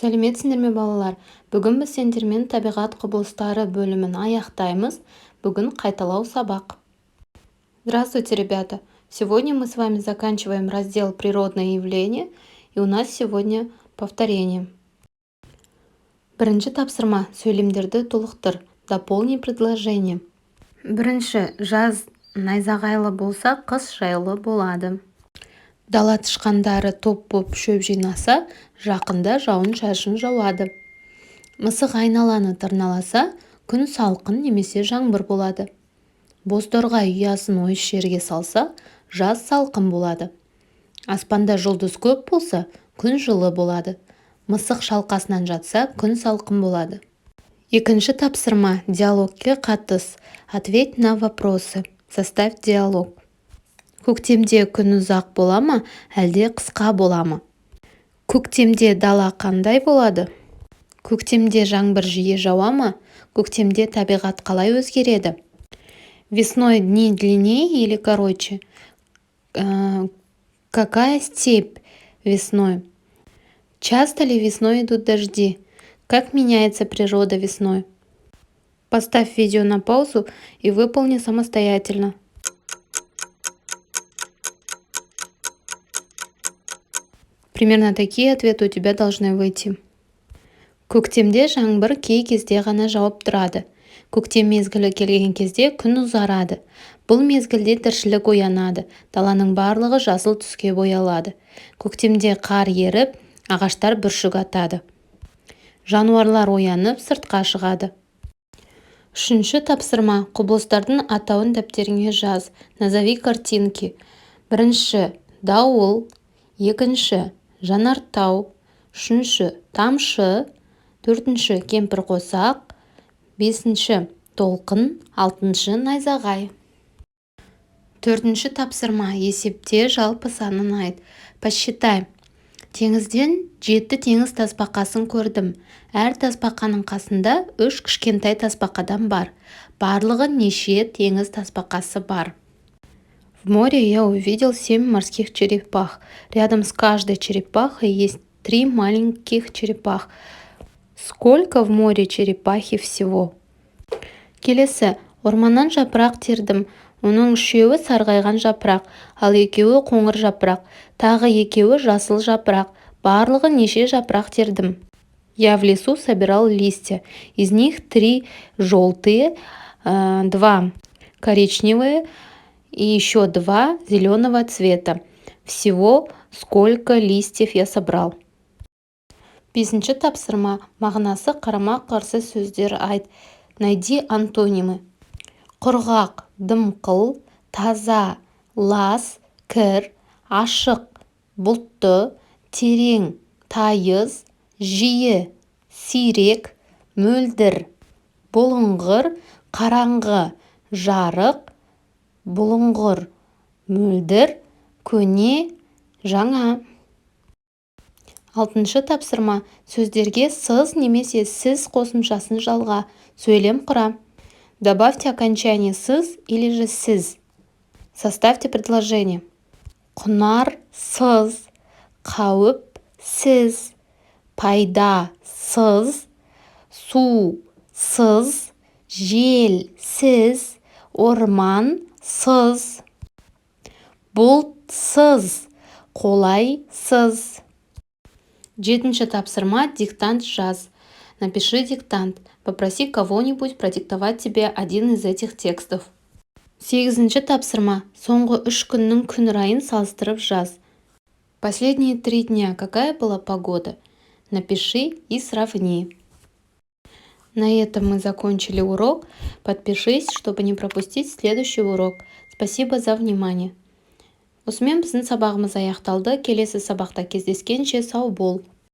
Сәлеметсіңдер ме балалар? Бүгін біз сендермен табиғат құбылыстары бөлімін аяқтаймыз. Бүгін қайталау сабақ. Здравствуйте, ребята! Сегодня мы с вами заканчиваем раздел «Природные явления», и у нас сегодня повторение. Бірінші тапсырма. Сөйлемдерді толықтыр. Дополни предложение. Бірінші. Жаз найзағайлы болса, қыс жайлы болады. Дала тышқандары топ боп шөп жинаса, жақында жауын-шашын жауады. Мысық айналаны тырналаса, күн салқын немесе жаңбыр болады. Бозторғай ұясын ойыс жерге салса, жаз салқын болады. Аспанда жұлдыз көп болса, күн жылы болады. Мысық шалқасынан жатса, күн салқын болады. Екінші тапсырма. Диалогке қатыс. Ответь на вопросы. Составь диалог. Көктемде күн ұзақ бола ма, әлде қысқа бола ма? Көктемде дала қандай болады? Көктемде жаңбыр жиі жауа ма? Көктемде табиғат қалай өзгереді? Весной дни длиннее или короче? Какая степь весной? Часто ли весной идут дожди? Как меняется природа весной? Поставь видео на паузу и выполни самостоятельно. Примерно такие ответы у тебя должны выйти. Көктемде жаңбыр кей кезде ғана жауып тұрады. Көктем мезгілі келген кезде күн ұзарады. Бұл мезгілде тіршілік оянады. Даланың барлығы жасыл түске боялады. Көктемде қар еріп, ағаштар бүршік атады. Жануарлар оянып, сыртқа шығады. Үшінші тапсырма. Құбылыстардың атауын дәптеріңе жаз. Назови картинки. Бірінші дауыл, екінші жанартау, үшінші тамшы, төртінші кемпірқосақ, бесінші толқын, алтыншы найзағай. Төртінші тапсырма. Есепте жалпы санын айт. Посчитай. Теңізден 7 теңіз тасбақасын көрдім. Әр тасбақаның қасында 3 кішкентай тасбақадан бар. Барлығы неше теңіз тасбақасы бар? В море я увидел 7 морских черепах. Рядом с каждой черепахой есть 3 маленьких черепах. Сколько в море черепахи всего? Келесі. Орманнан жапырақ тердім. Оның үшеуі сарғайған жапырақ, ал екеуі қоңыр жапырақ, тағы екеуі жасыл жапырақ. Барлығы неше жапырақ тердім? Я в лесу собирал листья. Из них 3 желтые, 2 коричневые и еще 2 зеленого цвета. Всего сколько листьев я собрал? Бесінші тапсырма. Мағынасы қарама-қарсы сөздер айт. Найди антонимы. Құрғақ, дымқыл, таза, лас, кір, ашық, бұлтты, терең, тайыз, жиі, сирек, мөлдір, бұлыңғыр, қараңғы, жарық, бұлыңғыр, мөлдір, көне, жаңа. Алтыншы тапсырма. Сөздерге сыз немесе сіз қосымшасын жалға. Сөйлем құра. Добавьте окончание сыз или же сіз. Составьте предложение. Құнар сыз, қауіп сіз, пайда сыз, су сыз, жел сіз, орман сыз, бұлт сыз, қолай сыз. Жетінші тапсырма. Диктант жаз. Напиши диктант. Попроси кого-нибудь продиктовать тебе один из этих текстов. Сегізінші тапсырма. Соңғы 3 күннің күн райын салыстырып жаз. Последние 3 дня какая была погода? Напиши и сравни. На этом мы закончили урок. Подпишись, чтобы не пропустить следующий урок. Спасибо за внимание. Осымен біздің сабағымыз аяқталды. Келесі сабақта кездескенше сау бол.